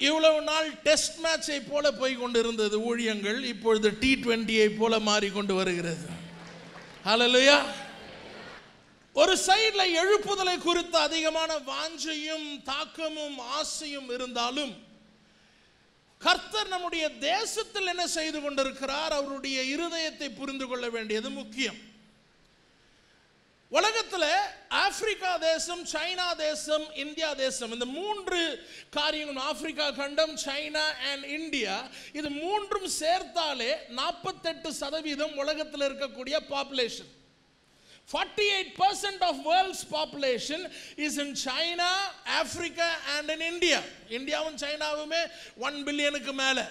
இவ்வளவு நாள் டெஸ்ட் மேட்சை போல போய் கொண்டிருந்தது ஊழியங்கள், இப்பொழுது T20 போல மாறிக்கொண்டு வருகிறது. ஹல்லேலூயா. ஒரு சைடுல எழுப்புதலை குறித்த அதிகமான வாஞ்சையும் தாக்கமும் ஆசையும் இருந்தாலும், கர்த்தர் நம்முடைய தேசத்தில் என்ன செய்து கொண்டிருக்கிறார், அவருடைய இருதயத்தை புரிந்து கொள்ள வேண்டியது முக்கியம். உலகத்தில் ஆப்பிரிக்கா தேசம், சைனா தேசம், இந்தியா தேசம், இந்த மூன்று காரியங்களும், ஆப்பிரிக்கா கண்டம், சைனா அண்ட் இந்தியா, இது மூன்றும் சேர்த்தாலே 48% உலகத்தில் இருக்கக்கூடிய population. 48% of world's population is in China, Africa and in India. இந்தியாவும் சைனாவுமே 1 பில்லியனுக்கு மேலே.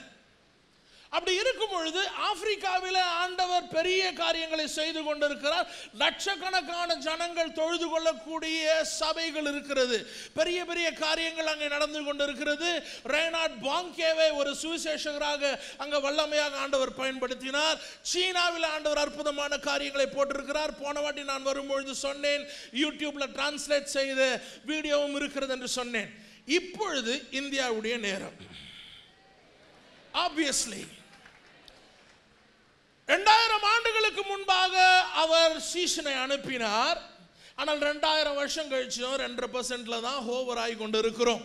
அப்படி இருக்கும் பொழுது ஆப்பிரிக்காவில் ஆண்டவர் பெரிய காரியங்களை செய்து கொண்டிருக்கிறார். லட்சக்கணக்கான ஜனங்கள் தொழுது கொள்ளக்கூடிய சபைகள் இருக்கிறது. பெரிய பெரிய காரியங்கள் அங்கே நடந்து கொண்டிருக்கிறது. ரெய்னார்ட் பாங்கேவை ஒரு சுவிசேஷகராக அங்கே வல்லமையாக ஆண்டவர் பயன்படுத்தினார். சீனாவில் ஆண்டவர் அற்புதமான காரியங்களை போட்டிருக்கிறார். போன வாட்டி நான் வரும்பொழுது சொன்னேன், யூடியூப்ல டிரான்ஸ்லேட் செய்த வீடியோவும் இருக்கிறது என்று சொன்னேன். இப்பொழுது இந்தியாவுடைய நேரம். ஆப்வியஸ்லி 2000 ஆண்டுகளுக்கு முன்பாக அவர் சீஷனை அனுப்பினார். ஆனால் 2000 வருஷம் கழிச்சும் 2% தான் ஹோவர் ஆகி கொண்டு இருக்கிறோம்.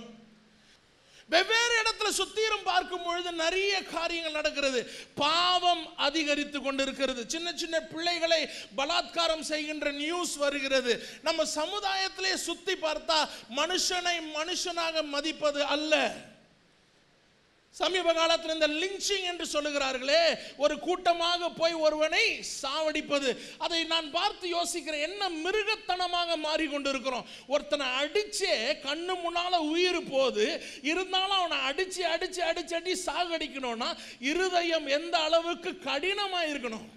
வெவ்வேறு இடத்துல சுத்தீரம் பார்க்கும் பொழுது நிறைய காரியங்கள் நடக்கிறது. பாவம் அதிகரித்து கொண்டிருக்கிறது. சின்ன சின்ன பிள்ளைகளை பலாத்காரம் செய்கின்ற நியூஸ் வருகிறது. நம்ம சமுதாயத்திலே சுத்தி பார்த்தா மனுஷனை மனுஷனாக மதிப்பது அல்ல. சமீப காலத்தில் இந்த லிஞ்சிங் என்று சொல்லுகிறார்களே, ஒரு கூட்டமாக போய் ஒருவனை சாவடிப்பது, அதை நான் பார்த்து யோசிக்கிறேன், என்ன மிருகத்தனமாக மாறிக்கொண்டிருக்கிறோம். ஒருத்தனை அடிச்சே கண்ணு முன்னால உயிர் போது, இருந்தாலும் அவனை அடிச்சு அடிச்சு அடிச்சு அடி சாகடிக்கணும்னா இருதயம் எந்த அளவுக்கு கடினமாக இருக்கணும்.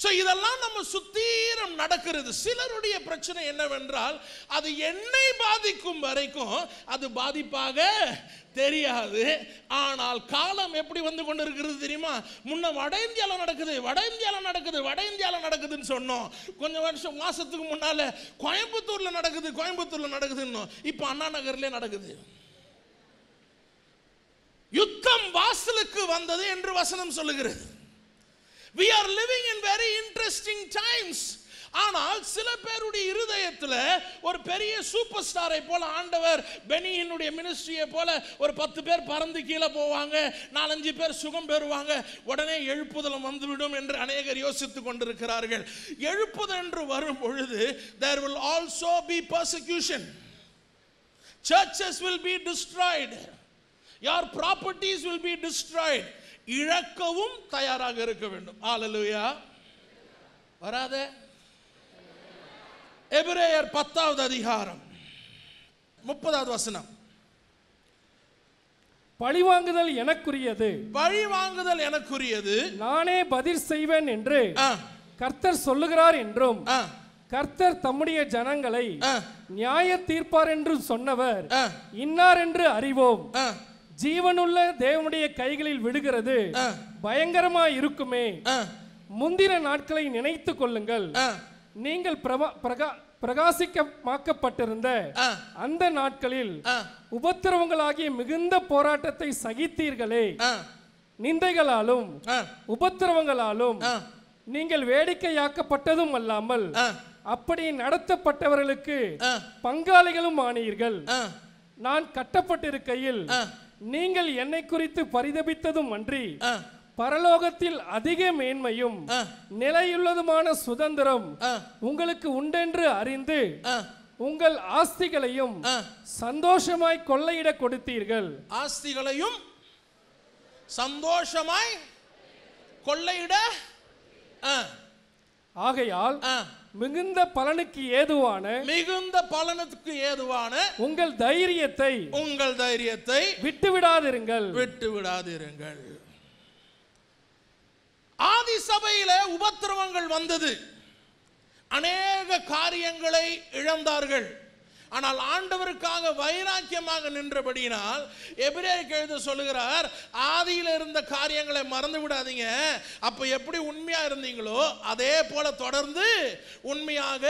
ஸோ இதெல்லாம் நம்ம சுத்தீரம் நடக்கிறது. சிலருடைய பிரச்சனை என்னவென்றால், அது என்னை பாதிக்கும் வரைக்கும் அது பாதிப்பாக தெரியாது. ஆனால் காலம் எப்படி வந்து கொண்டு இருக்கிறது தெரியுமா? முன்ன வட இந்தியாவில் நடக்குது, வட இந்தியாவில் நடக்குது, வட இந்தியாவில் நடக்குதுன்னு சொன்னோம். கொஞ்சம் மாசத்துக்கு முன்னால கோயம்புத்தூர்ல நடக்குது, கோயம்புத்தூர்ல நடக்குதுன்னு. இப்போ அண்ணா நகர்ல நடக்குது. யுத்தம் வாசலுக்கு வந்தது என்று வசனம் சொல்லுகிறது. We are living in very interesting times. ஆனால் சில பேருடைய இருதயத்தில் ஒரு பெரிய சூப்பர் ஸ்டாரை போல ஆண்டவர், பெனியினுடைய மினிஸ்ட்ரியை போல ஒரு 10 பேர் பறந்து கீழே போவாங்க, 4-5 பேர் சுகம் பெறுவாங்க, உடனே எழுப்புதலும் வந்துவிடும் என்று அநேகர் யோசித்துக் கொண்டிருக்கிறார்கள். எழுப்புதல் என்று வரும் பொழுது there will also be persecution. Churches will be destroyed. Your properties will be destroyed. இழக்கவும் தயாராக இருக்க வேண்டும். ஹல்லேலூயா. வராத எபிரேயர் 10வது அதிகாரம் 30வது வசனம். பழிவாங்குதல் எனக்குரியது, பழிவாங்குதல் எனக்குரியது, நானே பதில் செய்வேன் என்று கர்த்தர் சொல்லுகிறார் என்றும், கர்த்தர் தம்முடைய ஜனங்களை நியாய தீர்ப்பார் என்று சொன்னவர் இன்னார் என்று அறிவோம். ஜீவனுள்ள தேவனுடைய கைகளில் விடுகிறது பயங்கரமாய் இருக்குமே. முந்தின நாட்களை நினைத்துக் கொள்ளுங்கள். நீங்கள் பிரகாசிக்கமாக்கப்பட்டிருந்த அந்த நாட்களில் உபத்திரவங்களாகிய மிகுந்த போராட்டத்தை சகித்தீர்களே. நிந்தைகளாலும் உபத்திரவங்களாலும் நீங்கள் வேடிக்கையாக்கப்பட்டதும் அல்லாமல் அப்படி நடத்தப்பட்டவர்களுக்கு பங்காளிகளும் ஆனீர்கள். நான் கட்டப்பட்டிருக்கையில் நீங்கள் என்னை குறித்து பரிதபித்ததும் அன்றி, பரலோகத்தில் அதிக மேன்மையும் நிலையுள்ளதுமான சுதந்திரம் உங்களுக்கு உண்டென்று அறிந்து உங்கள் ஆஸ்திகளையும் சந்தோஷமாய் கொள்ளையிட கொடுத்தீர்கள். ஆஸ்திகளையும் சந்தோஷமாய் கொள்ளையிட. ஆகையால் மிகுந்த பலனுக்கு ஏதுவான உங்கள் தைரியத்தை விட்டுவிடாதிருங்கள். ஆதி சபையில உபத்திரவங்கள் வந்தது, அநேக காரியங்களை இழந்தார்கள். ஆனால் ஆண்டவருக்காக வைராக்கியமாக நின்றபடியினால் எபிரேயருக்கு எழுத சொல்லுகிறார், ஆதியில் இருந்த காரியங்களை மறந்து விடாதீங்க. அப்ப எப்படி உண்மையா இருந்தீங்களோ அதே போல தொடர்ந்து உண்மையாக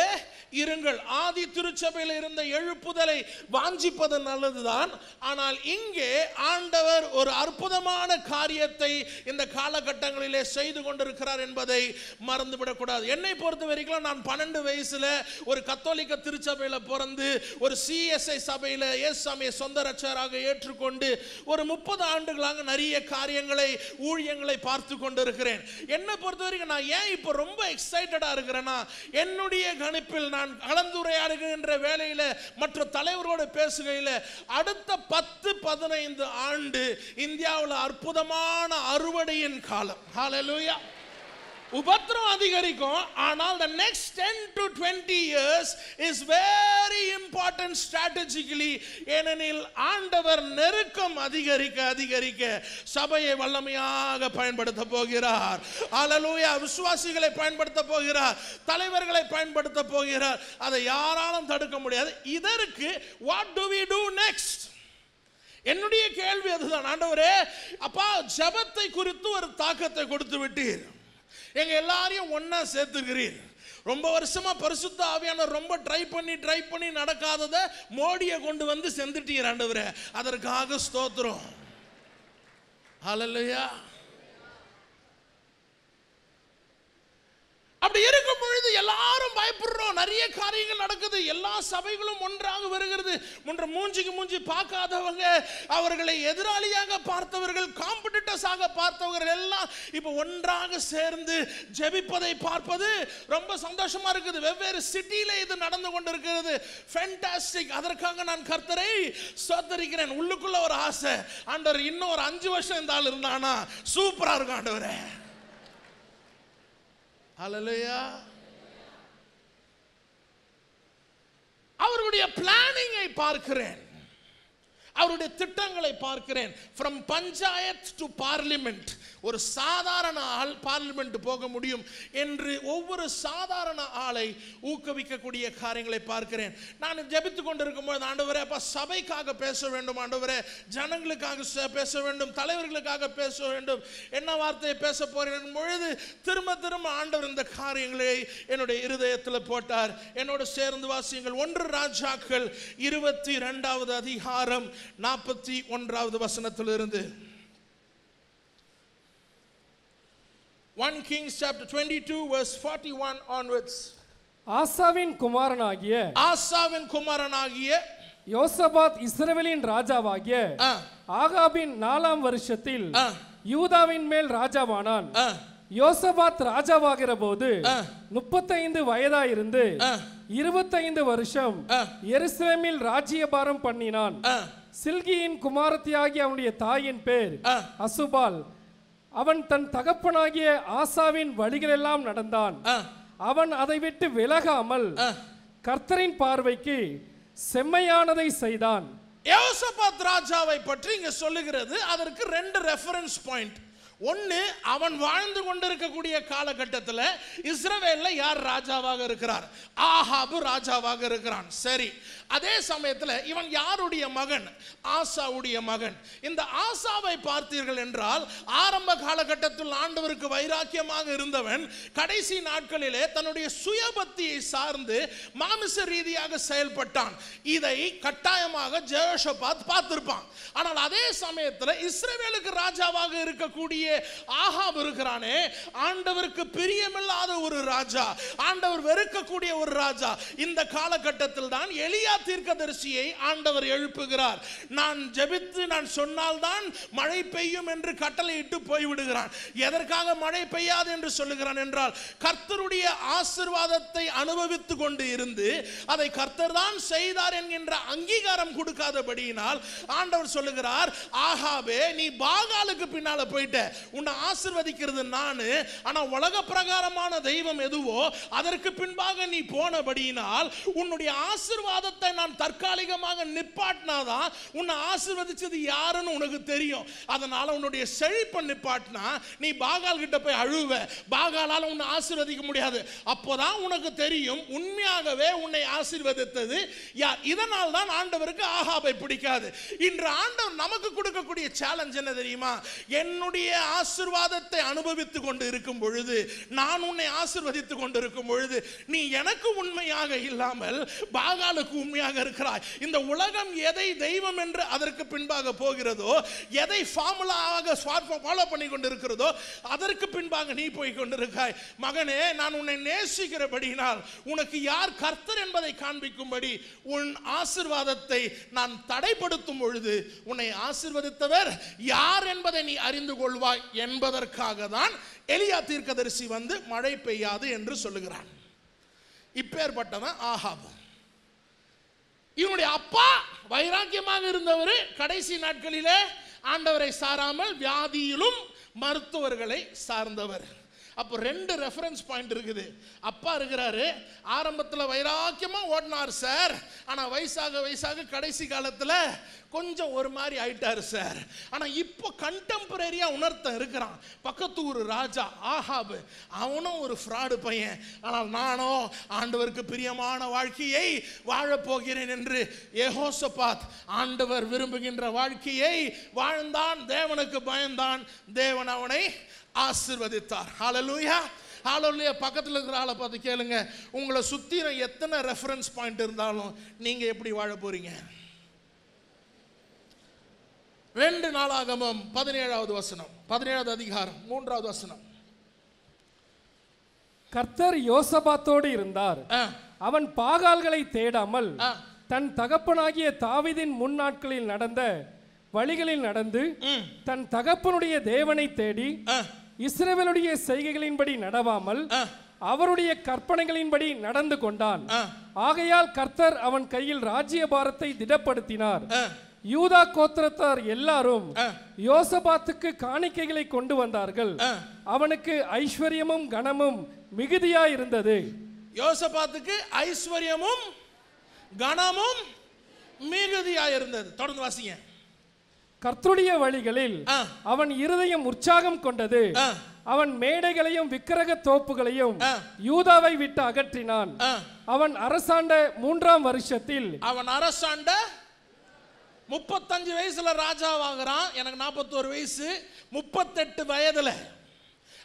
இருங்கள். ஆதி திருச்சபையில் இருந்த எழுப்புதலை வாஞ்சிப்பது நல்லதுதான். ஆனால் இங்கே ஆண்டவர் ஒரு அற்புதமான காரியத்தை இந்த காலகட்டங்களிலே செய்து கொண்டிருக்கிறார் என்பதை மறந்துவிடக்கூடாது. என்னை பொறுத்த வரைக்கும் நான் 12 வயசுல ஒரு கத்தோலிக்க திருச்சபையில் பிறந்து ஒரு சிஎஸ்ஐ சபையில் இயேசுவை சொந்த ரட்சகராக ஏற்றுக்கொண்டு ஒரு 30 ஆண்டுகளாக நிறைய காரியங்களை ஊழியங்களை பார்த்து கொண்டிருக்கிறேன். என்னை பொறுத்த வரைக்கும் நான் ஏன் இப்போ ரொம்ப எக்ஸைட்டடா இருக்கிறேன்னா, என்னுடைய கணிப்பில் நான் கலந்துரையாடுகின்ற வேளையில் மற்ற தலைவரோடு பேசுகையில் அடுத்த 10-15 ஆண்டு இந்தியாவில் அற்புதமான அறுவடையின் காலம். ஹல்லேலூயா. உபத்திரம் அதிகரிக்கும். ஆனால் the next 10 to 20 years is very important strategically. ஏனெனில் ஆண்டவர் நெருக்கம் அதிகரிக்க அதிகரிக்க சபையை வல்லமையாக பயன்படுத்த போகிறார். ஹல்லேலூயா. விசுவாசிகளை பயன்படுத்த போகிறார், தலைவர்களை பயன்படுத்த போகிறார். அதை யாராலும் தடுக்க முடியாது. இதற்கு what do we do next? என்னுடைய கேள்வி அதுதான். ஆண்டவரே, அப்பா, ஜெபத்தை குறித்து ஒரு தாக்கத்தை கொடுத்து விட்டீர், எங்க எல்லாரையும் ஒன்னா சேர்த்துக்கிறீர். ரொம்ப வருஷமா பரிசுத்த ஆவியானவர் ரொம்ப ட்ரை பண்ணி நடக்காததை மோடியை கொண்டு வந்து செஞ்சுட்டீர் ஆண்டவரே, அதற்காக ஸ்தோத்திரம். ஹல்லேலூயா. அப்படி இருக்கும் பொழுது எல்லாரும் பயப்படுறோம், நிறைய காரியங்கள் நடக்குது, எல்லா சபைகளும் ஒன்றாக வருகிறது. மூஞ்சிக்கு மூஞ்சி பார்க்காதவங்க, அவர்களை எதிராளியாக பார்த்தவர்கள், காம்படிட்டர்ஸாக பார்த்தவர்கள் எல்லாம் இப்ப ஒன்றாக சேர்ந்து ஜெபிப்பதை பார்ப்பது ரொம்ப சந்தோஷமா இருக்குது. வெவ்வேறு சிட்டியில இது நடந்து கொண்டிருக்கிறது. ஃபேண்டாஸ்டிக். அதற்காக நான் கர்த்தரை ஸ்தோத்திரிக்கிறேன். உள்ளுக்குள்ள ஒரு ஆசை, ஆண்டவர் இன்னும் ஒரு 5 வருஷம் இந்த ஆள் இருந்தானா சூப்பரா இருக்கும் ஆண்டவரே. ஹல்லேலூயா. அவருடைய பிளானிங்கை பார்க்கிறேன், அவருடைய திட்டங்களை பார்க்கிறேன். From panchayat to parliament. ஒரு சாதாரண ஆள் பார்லிமெண்ட் போக முடியும் என்று ஒவ்வொரு சாதாரண ஆளை ஊக்குவிக்கக்கூடிய காரியங்களை பார்க்கிறேன். நான் ஜெபித்துக் கொண்டிருக்கும் போது, ஆண்டவரே, அப்பா, சபைக்காக பேச வேண்டும் ஆண்டவரே, ஜனங்களுக்காக பேச வேண்டும், தலைவர்களுக்காக பேச வேண்டும், என்ன வார்த்தையை பேச போறேன் பொழுது திரும்ப ஆண்டவர் இந்த காரியங்களை என்னுடைய இருதயத்தில் போட்டார். என்னோட சேர்ந்து வாசியுங்கள். 1 ராஜாக்கள் 22வது அதிகாரம் 41வது வசனத்திலிருந்து. 1 Kings chapter 22 verse 41 onwards. ஆசாவின் குமாரனாகிய யோசபாத் இஸ்ரவேலின் ராஜாவாகிய ஆகாபின் 4ஆம் வருஷத்தில் யூதாவின் மேல் ராஜாவானான். யோசபாத் ராஜாவாகிற போது 35 வயதாயிருந்து 25 வருஷம் எருசலேமில் ராஜ்யபாரம் பண்ணினான். சில்கியின் குமாரத்தியாகிய அவனுடைய தாயின் பேர் அசுபால். அவன் தன் தகப்பனாகிய ஆசாவின் வழிகளெல்லாம் நடந்தான். அவன் அதை விட்டு விலகாமல் கர்த்தரின் பார்வைக்கு செம்மையானதை செய்தான். யோசபாத் ராஜாவை பற்றி இங்க சொல்லுகிறது. அதற்கு 2 ரெஃபரன்ஸ் பாயிண்ட். ஒன்னு, அவன் வாழ்ந்து கொண்டிருக்கக்கூடிய காலகட்டத்தில் இஸ்ரவேல்ல யார் ராஜாவாக இருக்கிறார்? ஆகாபு ராஜாவாக இருக்கிறான். சரி, அதே சமயத்தில் இவன் யாருடைய மகன்? ஆசாவுடைய மகன். இந்த ஆசாவை பார்த்தீர்கள் என்றால், ஆரம்ப காலகட்டத்தில் ஆண்டவருக்கு வைராக்கியமாக இருந்தவன் கடைசி நாட்களிலே தன்னுடைய சுயபக்தியை சார்ந்து மாமிச ரீதியாக செயல்பட்டான். இதை கட்டாயமாக ஜெயோஷபாத் பார்த்திருப்பான். ஆனால் அதே சமயத்தில் இஸ்ரவேலுக்கு ராஜாவாக இருக்கக்கூடிய ஆகாப் இருக்கிறானே, ஆண்டவருக்கு பிரியமில்லாத ஒரு ராஜா, ஆண்டவர் வெறுக்கக்கூடிய ஒரு ராஜா. இந்த காலகட்டத்தில் தான் எலியா தீர்க்கதரிசியை ஆண்டவர் எழுப்புகிறார். நான் ஜெபித்து நான் சொன்னால்தான் மழை பெய்யும் என்று கட்டளையிட்டு போய்விடுகிறான். எதற்காக மழை பெய்யாது என்று சொல்லுகிறான் என்றால், கர்த்தருடைய ஆசீர்வாதத்தை அனுபவித்துக் கொண்டு இருந்து அதை கர்த்தர் தான் செய்தார் என்கின்ற அங்கீகாரம் கொடுக்காதபடியினால் ஆண்டவர் சொல்லுகிறார், ஆகாபே, நீ பாகாலுக்கு பின்னால போயிட்ட, உன்னை ஆசீர்வதிக்கிறது நானு, ஆனா உலக பிரகாரமான தெய்வம் எதுவோ அதற்கு பின்பாக நீ போனபடியினால் உன்னுடைய ஆசீர்வாதத்தை நான் தற்காலிகமாக நிப்பாட்டினாதான் உன்னை ஆசீர்வதிச்சது யாருன்னு உனக்கு தெரியும். அதனால உன்னுடைய செழிப்பை நிப்பாட்டினா நீ பாகால் கிட்ட போய் அழுவ, பாகாலால உன்னை ஆசீர்வதிக்க முடியாது. அப்போதான் உனக்கு தெரியும் உண்மையாகவே உன்னை ஆசீர்வதித்தது யார். இதனால் தான் ஆண்டவருக்கு ஆகாபை பிடிக்காது. இன்று ஆண்டவர் நமக்கு கொடுக்கக்கூடிய சேலஞ்ச் என்ன தெரியுமா? என்னுடைய ஆசீர்வாதத்தை அனுபவித்துக் கொண்டு இருக்கும் பொழுது, நான் உன்னை ஆசீர்வதித்துக் கொண்டு இருக்கும் பொழுது நீ எனக்கு உண்மையாக இல்லாமல் பாகாலுக்கு உண்மையாக இருக்கிறாய். இந்த உலகம் எதை தெய்வம் என்று அதற்கு பின்பாக போகிறதோ, எதை ஃபார்முலாவாக ஃபாலோ பண்ணி கொண்டு இருக்கிறதோ அதற்கு பின்பாக நீ போய் கொண்டிருக்காய். மகனே, நான் உன்னை நேசிக்கிறபடியினால் உனக்கு யார் கர்த்தர் என்பதை காண்பிக்கும்படி உன் ஆசீர்வாதத்தை நான் தடைப்படுத்தும் பொழுது உன்னை ஆசீர்வதித்தவர் யார் என்பதை நீ அறிந்து கொள்வாய் என்பதற்காக தான் எலியா தீர்க்கதரிசி வந்து மழை பெய்யாது என்று சொல்லுகிறான். இப்பேற்பட்டவன் ஆகாப். இவனுடைய அப்பா வைராக்கியமாக இருந்தவர் கடைசி நாட்களிலே ஆண்டவரை சாராமல் வியாதியிலும் மருத்துவர்களை சார்ந்தவர். அப்போ ரெண்டு ரெஃபரன்ஸ் பாயிண்ட் இருக்குது. அப்பா இருக்கிறாரு, ஆரம்பத்தில் வைராக்கியமாக ஓடினார் சார், ஆனால் வயசாக கடைசி காலத்தில் கொஞ்சம் ஒரு மாதிரி ஆயிட்டார் சார். ஆனால் இப்போ கண்டெம்பரரியாக உணர்த்த இருக்கிறான். பக்கத்து ஊர் ராஜா ஆகாபு, அவனும் ஒரு ஃப்ராடு பையன், ஆனால் நானோ ஆண்டவருக்கு பிரியமான வாழ்க்கையை வாழப்போகிறேன் என்று யெகோசபாத் ஆண்டவர் விரும்புகின்ற வாழ்க்கையை வாழ்ந்தான். தேவனுக்கு பயந்தான். தேவன் அவனை ஆசீர்வதித்தார். ஹல்லேலூயா, ஹல்லேலூயா. பக்கத்தில் இருக்கிற ஆளை பார்த்து கேளுங்க, உங்களை சுற்றி எத்தனை ரெஃபரன்ஸ் பாயிண்ட் இருந்தாலும் நீங்க எப்படி வாழ போறீங்க? 2 நாளாகமம் 17வது வசனம், 17வது அதிகாரம் 3வது வசனம். கர்த்தர் யோசபாத்தோடு இருந்தார். அவன் பாகால்களை தேடாமல் தன் தகப்பனாகிய தாவீதின் முன் நாட்களில் நடந்த வழிகளில் நடந்து தன் தகப்பனுடைய தேவனை தேடி இஸ்ரவேலுடைய செய்கைகளின்படி நடவாமல் அவருடைய கற்பனைகளின்படி நடந்து கொண்டான். ஆகையால் கர்த்தர் அவன் கையில் ராஜ்யபாரத்தை திடப்படுத்தினார். யூதா கோத்திரத்தார் எல்லாரும் யோசபாத்துக்கு காணிக்கைகளை கொண்டு வந்தார்கள். அவனுக்கு ஐஸ்வர்யமும் கனமும் மிகுதியாய் இருந்தது. யோசபாத்துக்கு ஐஸ்வர்யமும் கனமும் மிகுதியாய் இருந்தது. தொடர்ந்து வாசிங்க. கர்த்தருடைய வழிகளில் அவன் இருதயம் உற்சாகம் கொண்டது. அவன் மேடைகளையும் விக்கிரக தோப்புகளையும் யூதாவை விட்டு அகற்றினான். அவன் அரசாண்ட 3ஆம் வருஷத்தில், அவன் அரசாண்ட 35 வயசுல ராஜாவாகிறான். எனக்கு 41 வயசு, 38 வயதுல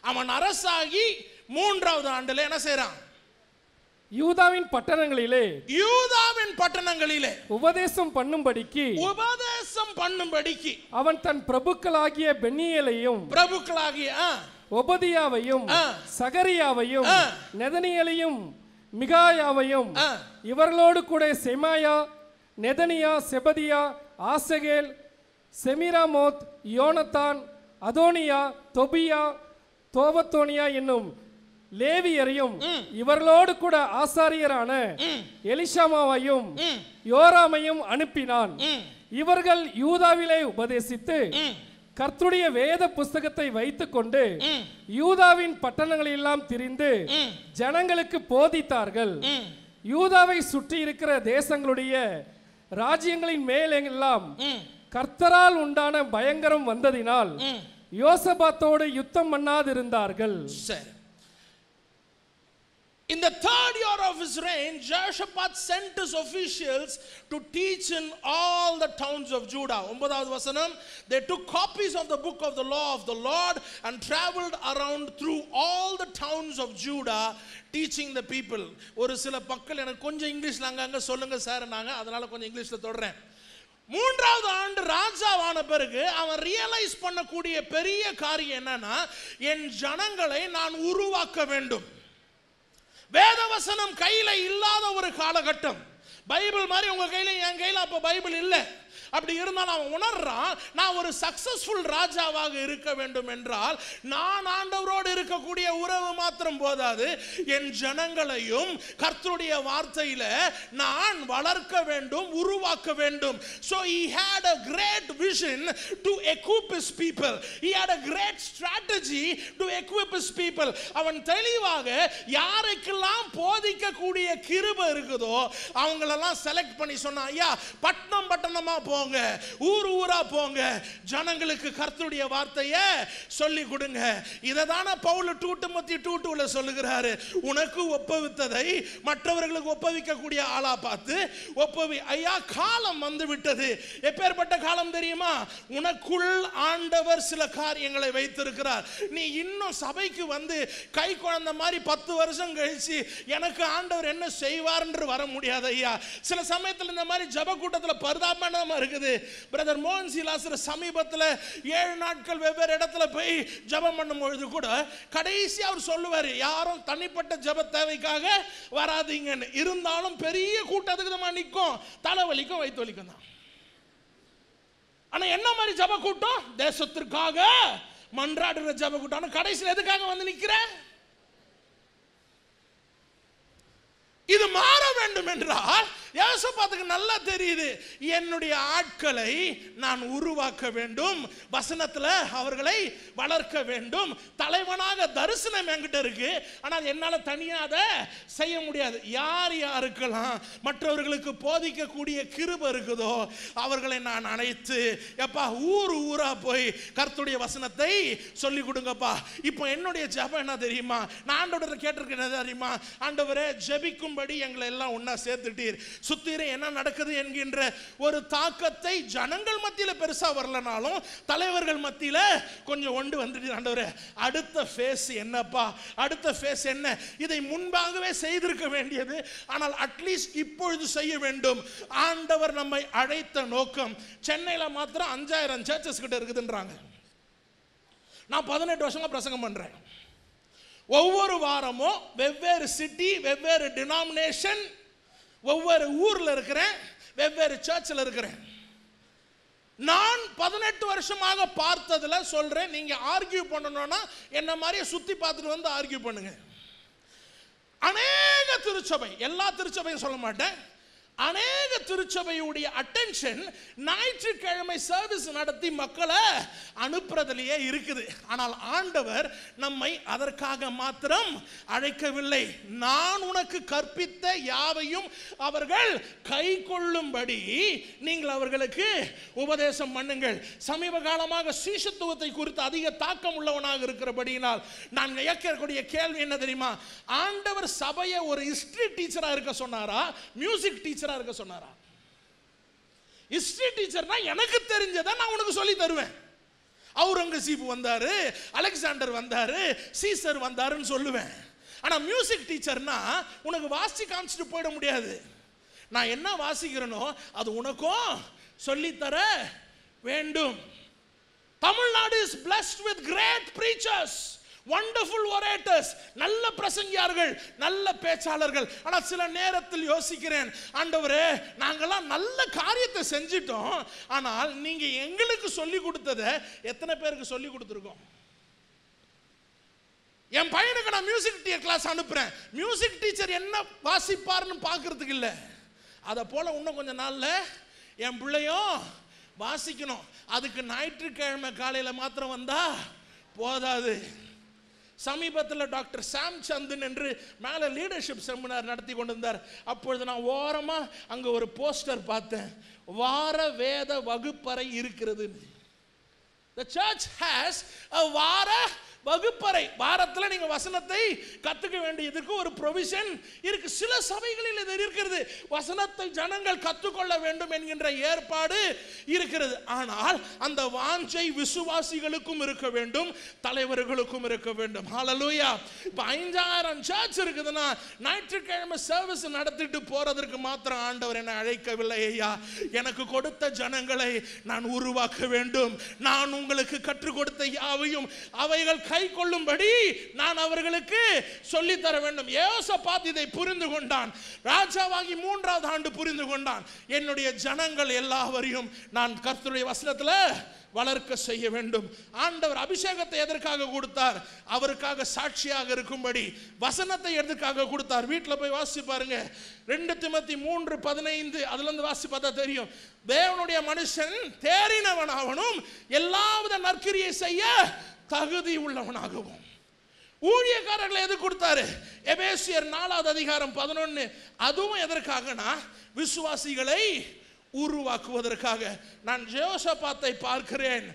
அவன் அரசாகி 3வது ஆண்டுல என்ன செய்யறான்? யூதாவின் பட்டணங்களிலே உபதேசம் பண்ணும்படிக்கு அவன் தன் பிரபுக்களாகிய பென்னியேலையும் ஒபதியாவையும் சகரியாவையும் நெதனியேலையும் மிகாயாவையும் இவர்களோடு கூட செமாயா, நெதனியா, செபதியா, ஆசகேல், செமிராமோத், யோனத்தான், அதோனியா, தொபியா, தோபத்தோனியா என்னும் லேவியரையும் இவர்களோடு கூட ஆசாரியரான எலிஷாமாவையும் யோராமையும் அனுப்பினான். இவர்கள் யூதாவிலே உபதேசித்து கர்த்தருடைய வேத புஸ்தகத்தை வைத்துக் கொண்டு யூதாவின் பட்டணங்களெல்லாம் திரிந்து ஜனங்களுக்கு போதித்தார்கள். யூதாவை சுற்றி இருக்கிற தேசங்களுடைய ராஜ்யங்களின் மேலெல்லாம் கர்த்தரால் உண்டான பயங்கரம் வந்ததினால் யோசபாத்தோடு யுத்தம் பண்ணாதிருந்தார்கள். In the 3rd year of his reign, Jehoshaphat sent his officials to teach in all the towns of Judah. 9வது வசனம். They took copies of the book of the law of the Lord and traveled around through all the towns of Judah teaching the people. ஒரு சில பக்கம் எனக்கு கொஞ்சம் இங்கிலீஷ்ல அங்கங்க சொல்லுங்க சார், நாங்க அதனால கொஞ்சம் இங்கிலீஷ்ல தொடறேன். 3வது ஆண்டு ராஜாவான பிறகு அவன் ரியலைஸ் பண்ணக்கூடிய பெரிய காரியம் என்னன்னா, என் ஜனங்களை நான் உருவாக்க வேண்டும். வேதவசனம் கையில இல்லாத ஒரு காலகட்டம். பைபிள் மாதிரி உங்க கையில என் கையில அப்ப பைபிள் இல்லை. அப்படி இருந்தாலும் அவன் உணர்றான், நான் ஒரு சக்சஸ்ஃபுல் ராஜாவாக இருக்க வேண்டும் என்றால் நான் ஆண்டவரோடு இருக்கக்கூடிய உறவு மாத்திரம் போதாது, என் ஜனங்களையும் கர்த்தருடைய வார்த்தையில நான் வளர்க்க வேண்டும், உருவாக்க வேண்டும். So he had a great vision to equip his people. He had a great strategy to equip his people. அவன் தெளிவாக யாருக்கெல்லாம் போதிக்கக்கூடிய கிருபை இருக்குதோ அவங்களெல்லாம் செலக்ட் பண்ணி சொன்னான், ஐயா பட்டணம் பட்டணமா போங்க, ஊர் ஊரா போங்க, ஜனங்களுக்கு கர்த்தருடைய வார்த்தையை சொல்லி கொடுங்க. இதை தானே பவுல் 2 Timothy 2:2 சொல்லுகிறாரு, உனக்கு ஒப்புவித்ததை மற்றவர்களுக்கு ஒப்புவிக்கக்கூடிய ஆளா பார்த்து ஒப்புவி. ஐயா காலம் வந்து விட்டது. எப்பேற்பட்ட காலம் தெரியுமா? உனக்குள் ஆண்டவர் சில காரியங்களை வைத்திருக்கிறார். நீ இன்னும் சபைக்கு வந்து கை குழந்தை மாதிரி 10 வருஷம் கழிச்சு எனக்கு ஆண்டவர் என்ன செய்வார் என்று வர முடியாது ஐயா. சில சமயத்தில் இந்த மாதிரி ஜப கூட்டத்தில் பரிதாபமா இருக்குது. பிரதர் மோகன் சீலாசர் சமீபத்தில் 7 நாட்கள் வெவ்வேறு இடத்துல போய் ஜபம் பண்ணும் பொழுது கூட கடைசி அவர் சொல்லுவார், யாரும் தனிப்பட்ட ஜப தேவைக்காக வராதீங்கன்னு. இருந்தாலும் பெரிய கூட்டத்துக்கு நம்ம நிற்கும், தலைவலிக்கும் வயிற்று வலிக்கும் தான். ஆனா என்ன மாதிரி ஜப கூட்டம்? தேசத்திற்காக மன்றாடுற ஜப கூட்டம். கடைசியில் எதுக்காக வந்து நிற்கிற? இது மாற வேண்டும் என்றால் யோசபாத்துக்கு நல்லா தெரியுது, என்னுடைய ஆட்களை நான் உருவாக்க வேண்டும், வசனத்தில் அவர்களை வளர்க்க வேண்டும். தலைவனாக தரிசனம் என்கிட்ட இருக்கு, ஆனால் என்னால் தனியாக அதை செய்ய முடியாது. யார் யாருக்கெல்லாம் மற்றவர்களுக்கு போதிக்கக்கூடிய கிருபை இருக்குதோ அவர்களை நான் அழைத்து, எப்பா ஊர் ஊரா போய் கர்த்தருடைய வசனத்தை சொல்லி கொடுங்கப்பா. இப்போ என்னுடைய ஜெபம் என்ன தெரியுமா? நான் ஆண்டவரை கேட்டிருக்கேன் என்ன தெரியுமா? ஆண்டவரே ஜெபிக்கும்படி எங்களை எல்லாம் ஒன்னா சேர்த்துட்டீர், சுத்திரே என்ன நடக்குது என்கின்ற ஒரு தாக்கத்தை ஜனங்கள் மத்தியில் பெருசா வரலனாலும் தலைவர்கள் மத்தியில் கொஞ்சம் ஒன்று வந்துட்டு, ஆண்டவரே அடுத்த ஃபேஸ் என்னப்பா, அடுத்த ஃபேஸ் என்ன? இதை முன்பாகவே செய்திருக்க வேண்டியது, ஆனால் அட்லீஸ்ட் இப்பொழுது செய்ய வேண்டும். ஆண்டவர் நம்மை அழைத்த நோக்கம் சென்னையில் மாத்திரம் 5000 சர்ச்சஸ் கிட்ட இருக்குதுன்றாங்க. நான் 18 வருஷமா பிரசங்கம் பண்றேன். ஒவ்வொரு வாரமும் வெவ்வேறு சிட்டி, வெவ்வேறு டினாமினேஷன், ஒவ்வொரு ஊரில் இருக்கிறேன், வெவ்வேறு சர்ச்சில் இருக்கிறேன். நான் 18 வருஷமாக பார்த்ததுல சொல்றேன், நீங்க ஆர்கியூ பண்ணணும்னா என்ன மாதிரியே சுத்தி பார்த்துட்டு வந்து ஆர்கியூ பண்ணுங்க. அநேக திருச்சபை, எல்லா திருச்சபையும் சொல்ல மாட்டேன், அநேக திருச்சபையுடைய அட்டென்ஷன் ஞாயிற்றுக்கிழமை சர்வீஸ் நடத்தி மக்களை அனுப்புறதுலேயே இருக்குது. ஆனால் ஆண்டவர் நம்மை அதற்காக மாத்திரம் அழைக்கவில்லை. நான் உனக்கு கற்பித்த யாவையும் அவர்கள் கை கொள்ளும்படி நீங்கள் அவர்களுக்கு உபதேசம் பண்ணுங்கள். சமீப காலமாக சீஷத்துவத்தை குறித்து அதிக தாக்கம் உள்ளவனாக இருக்கிறபடியினால் நான் கேட்கக்கூடிய கேள்வி என்ன தெரியுமா? ஆண்டவர் சபையை ஒரு ஹிஸ்டரி டீச்சரா இருக்க சொன்னாரா, மியூசிக் டீச்சரா இருக்க சொன்னாரா? ஹிஸ்டரி டீச்சர்னா எனக்கு தெரிஞ்சதை நான் உனக்கு சொல்லி தருவேன். அவுரங்கசீப் வந்தாரு, அலெக்சாண்டர் வந்தாரு, சீசர் வந்தாருன்னு சொல்லுவேன். ஆனா மியூசிக் டீச்சர்னா உனக்கு வாசி காமிச்சிட்டு போயிட முடியாது. நான் என்ன வாசிக்கிறேனோ அது உனக்கும் சொல்லித்தர வேண்டும். Tamil Nadu is blessed with great preachers, wonderful orators, நல்ல பிரசங்கியார்கள், நல்ல பேச்சாளர்கள். ஆனால் சில நேரத்தில் யோசிக்கிறேன், ஆண்டவரே நாங்கெல்லாம் நல்ல காரியத்தை செஞ்சிட்டோம், ஆனால் நீங்க எங்களுக்கு சொல்லி கொடுத்ததை எத்தனை பேருக்கு சொல்லி கொடுத்துருக்கோம்? என் பையனுக்கு நான் மியூசிக் கிளாஸ் அனுப்புறேன், மியூசிக் டீச்சர் என்ன வாசிப்பார்னு பார்க்கறதுக்கு இல்லை. அதை போல இன்னும் கொஞ்ச நாள்ல என் பிள்ளையும் வாசிக்கணும். அதுக்கு ஞாயிற்றுக்கிழமை காலையில் மாத்திரம் வந்தா போதாது. சமீபத்தில் டாக்டர் சாம் சந்தன் என்று மேலே லீடர்ஷிப் செமினார் நடத்தி கொண்டிருந்தார். அப்பொழுது நான் ஓரமாக அங்கே ஒரு போஸ்டர் பார்த்தேன், வார வேத வகுப்பறை இருக்கிறது. The church has a வார வகுப்பறை. வாரத்தில் நீங்க வசனத்தை கத்துக்க வேண்டியதுக்கு ஒரு ப்ரொவிஷன் இருக்கு. சில சபைகளில் இது இருக்கிறது, வசனத்தை ஜனங்கள் கற்றுக்கொள்ள வேண்டும் என்கின்ற ஏற்பாடு இருக்கிறது. ஆனால் அந்த வாஞ்சை விசுவாசிகளுக்கும் இருக்க வேண்டும், தலைவர்களுக்கும் இருக்க வேண்டும். ஹல்லேலூயா. இப்போ 5000 சர்ச் இருக்குதுன்னா ஞாயிற்றுக்கிழமை சர்வீஸ் நடத்திட்டு போறதற்கு மாத்திரம் ஆண்டவர் என்னை அழைக்கவில்லை ஐயா. எனக்கு கொடுத்த ஜனங்களை நான் உருவாக்க வேண்டும். நான் உங்களுக்கு கற்றுக் கொடுத்த யாவையும் அவைகள் கை கொள்ளும்படி நான் அவர்களுக்கு சொல்லித் தர வேண்டும். யோசபாத் இதை புரிந்து கொண்டான். ராஜாவாகி 3வது ஆண்டு புரிந்து கொண்டான். என்னுடைய ஜனங்கள் எல்லாவரையும் நான் கர்த்தருடைய வசனத்தில் வளர்க்க செய்ய வேண்டும். ஆண்டவர் அபிஷேகத்தை எதற்காக கொடுத்தார்? அவருக்காக சாட்சியாக இருக்கும்படி. வசனத்தை எதற்காக கொடுத்தார்? வீட்டில் போய் வாசி பாருங்க. 2 திமோத்தி 3:15 அதுல இருந்து வாசி பார்த்தா தெரியும். தேவனுடைய மனுஷன் தேறினவனாகவும் எல்லாவித நற்கிரியை செய்ய தகுதி உள்ளவனாகவும். ஊழியக்காரர்களை எது கொடுத்தாரு? எபேசியர் 4வது அதிகாரம் 11. அதுவும் எதற்காகனா விசுவாசிகளை உருவாக்குவதற்காக. நான் யோசபாத்தை பார்க்கிறேன்.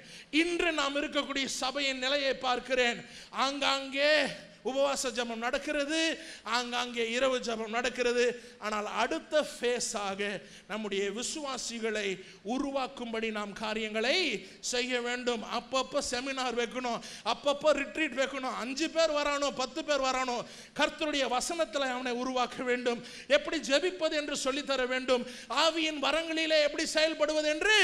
இன்று நாம் இருக்கக்கூடிய சபையின் நிலையை பார்க்கிறேன். ஆங்காங்கே உபவாச ஜெபம் நடக்கிறது, ஆங்காங்கே இரவு ஜெபம் நடக்கிறது. ஆனால் அடுத்த ஃபேஸாக நம்முடைய விசுவாசிகளை உருவாக்கும்படி நாம் காரியங்களை செய்ய வேண்டும். அப்பப்போ செமினார் வைக்கணும், அப்பப்போ ரிட்ரீட் வைக்கணும். 5 பேர் வரானோ 10 பேர் வரானோ கர்த்தருடைய வசனத்தில் அவனை உருவாக்க வேண்டும். எப்படி ஜெபிப்பது என்று சொல்லித்தர வேண்டும். ஆவியின் வரங்களிலே எப்படி செயல்படுவது என்று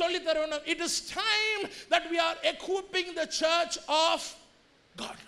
சொல்லித்தர வேண்டும். It is time that we are equipping the church of God.